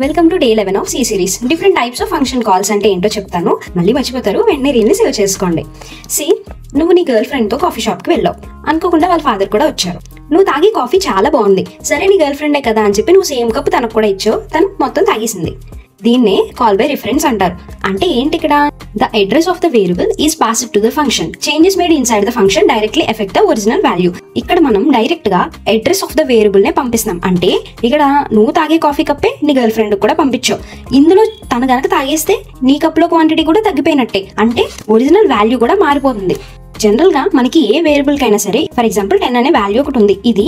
Welcome to day 11 of C series. Different types of function calls అంటే ఏంటో చెప్తాను, మళ్ళీ మర్చిపోతారు, వెంటనే రీల్ని సేవ్ చేసుకోండి. సి, నువ్వు నీ గర్ల్ ఫ్రెండ్ తో కాఫీ షాప్ కి వెళ్ళావు, అనుకోకుండా వాళ్ళ ఫాదర్ కూడా వచ్చారు. నువ్వు తాగి కాఫీ చాలా బాగుంది, సరే నీ గర్ల్ ఫ్రెండే కదా అని చెప్పి నువ్వు సేమ్ కప్ తనకు కూడా ఇచ్చావు, తను మొత్తం తాగేసింది. దీన్నే కాల్ బై రిఫరెన్స్ అంటారు. అంటే ఏంటి ఇక్కడ? The address of the variable is passed to the function. Changes made inside the function directly effect the original value. ఇక్కడ మనం డైరెక్ట్ గా అడ్రస్ ఆఫ్ ద వేరియబుల్ నే పంపిస్తున్నాం. అంటే ఇక్కడ నువ్వు తాగే కాఫీ కప్పే నీ గర్ల్ ఫ్రెండ్ కూడా పంపించావు. ఇందులో తను గనక తాగేస్తే నీ కప్ లో క్వాంటిటీ కూడా తగ్గిపోయినట్టే, అంటే ఒరిజినల్ వాల్యూ కూడా మారిపోతుంది. జనరల్ గా మనకి ఏ వేరియబుల్ కైనా సరే, ఫర్ ఎగ్జాంపుల్ 10 అనే వాల్యూ ఒకటి ఉంది, ఇది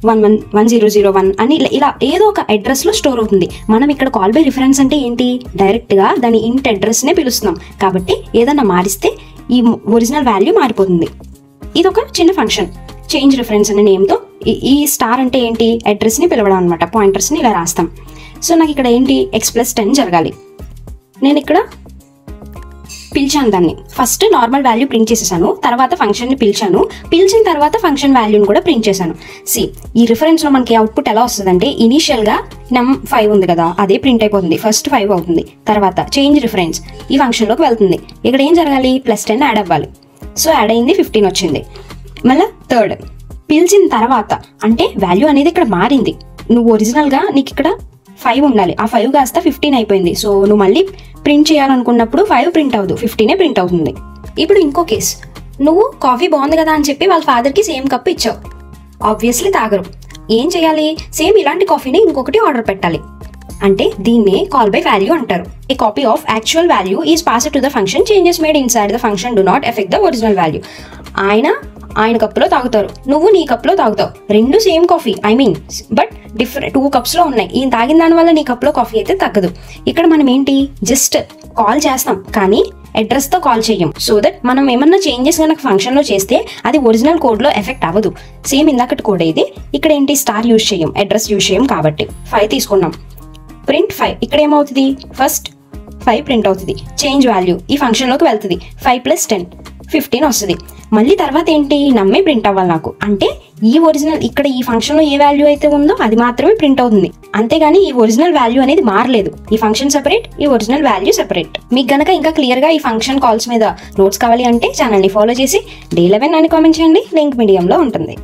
1001 అని ఇలా ఏదో ఒక అడ్రస్ లో స్టోర్ అవుతుంది. మనం ఇక్కడ కాల్ బై రిఫరెన్స్ అంటే ఏంటి? డైరెక్ట్ గా దాని ఇంట్ అడ్రస్ నే పిలుస్తున్నాం, కాబట్టి ఏదన్నా మారిస్తే ఈ ఒరిజినల్ వాల్యూ మారిపోతుంది. ఇది ఒక చిన్న ఫంక్షన్, చేంజ్ రిఫరెన్స్ అనే నేమ్ తో. ఈ స్టార్ అంటే ఏంటి? అడ్రస్ ని పిలవడం అనమాట. పాయింటర్స్ ని ఇలా రాస్తాం. సో నాకు ఇక్కడ ఏంటి? x+10 జరగాలి. నేను ఇక్కడ పిలిచాను దాన్ని. ఫస్ట్ నార్మల్ వాల్యూ ప్రింట్ చేసేసాను, తర్వాత ఫంక్షన్ ని పిలిచాను, పిలిచిన తర్వాత ఫంక్షన్ వాల్యూని కూడా ప్రింట్ చేశాను. సి, ఈ రిఫరెన్స్ లో మనకి అవుట్పుట్ ఎలా వస్తుంది అంటే, ఇనీషియల్ గా num5 ఉంది కదా, అదే ప్రింట్ అయిపోతుంది. ఫస్ట్ 5 అవుతుంది, తర్వాత చేంజ్ రిఫరెన్స్ ఈ ఫంక్షన్ లోకి వెళ్తుంది. ఇక్కడ ఏం జరగాలి? +10 యాడ్ అవ్వాలి. సో యాడ్ అయింది, 15 వచ్చింది. మళ్ళీ థర్డ్ పిలిచిన తర్వాత, అంటే వాల్యూ అనేది ఇక్కడ మారింది. నువ్వు ఒరిజినల్ గా నీకు ఇక్కడ 5 ఉండాలి, ఆ 5 కాస్త 15 అయిపోయింది. సో నువ్వు మళ్ళీ ప్రింట్ చేయాలనుకున్నప్పుడు 5 ప్రింట్ అవ్వదు, 15 ప్రింట్ అవుతుంది. ఇప్పుడు ఇంకో కేసు, నువ్వు కాఫీ బాగుంది కదా అని చెప్పి వాళ్ళ ఫాదర్కి సేమ్ కప్ ఇచ్చావు. ఆబ్వియస్లీ తాగరు. ఏం చేయాలి? సేమ్ ఇలాంటి కాఫీని ఇంకొకటి ఆర్డర్ పెట్టాలి. అంటే దీన్నే కాల్ బై వాల్యూ అంటారు. A copy of actual value is passed to the function. Changes made inside the function do not effect the original value. ఆయన కప్లో తాగుతారు, నువ్వు నీ కప్లో తాగుతావు. రెండు same coffee, but different 2 cups లో ఉన్నాయి. ఈయన తాగిన దాని వల్ల నీ కప్లో కాఫీ అయితే తగ్గదు. ఇక్కడ మనం ఏంటి? జస్ట్ కాల్ చేస్తాం, కానీ అడ్రస్ తో కాల్ చెయ్యం. సో దట్ మనం ఏమన్నా చేంజెస్ కనుక ఫంక్షన్ లో చేస్తే అది ఒరిజినల్ కోడ్ లో ఎఫెక్ట్ అవ్వదు. సేమ్ ఇందాకటి కోడ్ ఇది. ఇక్కడ ఏంటి? స్టార్ యూజ్ చేయం, అడ్రస్ యూజ్ చేయం. కాబట్టి 5 తీసుకున్నాం, ప్రింట్ 5. ఇక్కడ ఏమవుతుంది? ఫస్ట్ 5 ప్రింట్ అవుతుంది, చేంజ్ వాల్యూ ఈ ఫంక్షన్ లోకి వెళ్తుంది. 5+10 15 వస్తుంది. మళ్ళీ తర్వాత ఏంటి? నమ్మే ప్రింట్ అవ్వాలి నాకు. అంటే ఈ ఒరిజినల్ ఇక్కడ ఈ ఫంక్షన్ లో ఏ వాల్యూ అయితే ఉందో అది మాత్రమే ప్రింట్ అవుతుంది, అంతేగాని ఈ ఒరిజినల్ వాల్యూ అనేది మారలేదు. ఈ ఫంక్షన్ సెపరేట్, ఈ ఒరిజినల్ వాల్యూ సెపరేట్. మీకు గనక ఇంకా క్లియర్ గా ఈ ఫంక్షన్ కాల్స్ మీద నోట్స్ కావాలి అంటే ఛానల్ ని ఫాలో చేసి Day 11 అని కామెంట్ చేయండి, లింక్ మీడియంలో ఉంటుంది.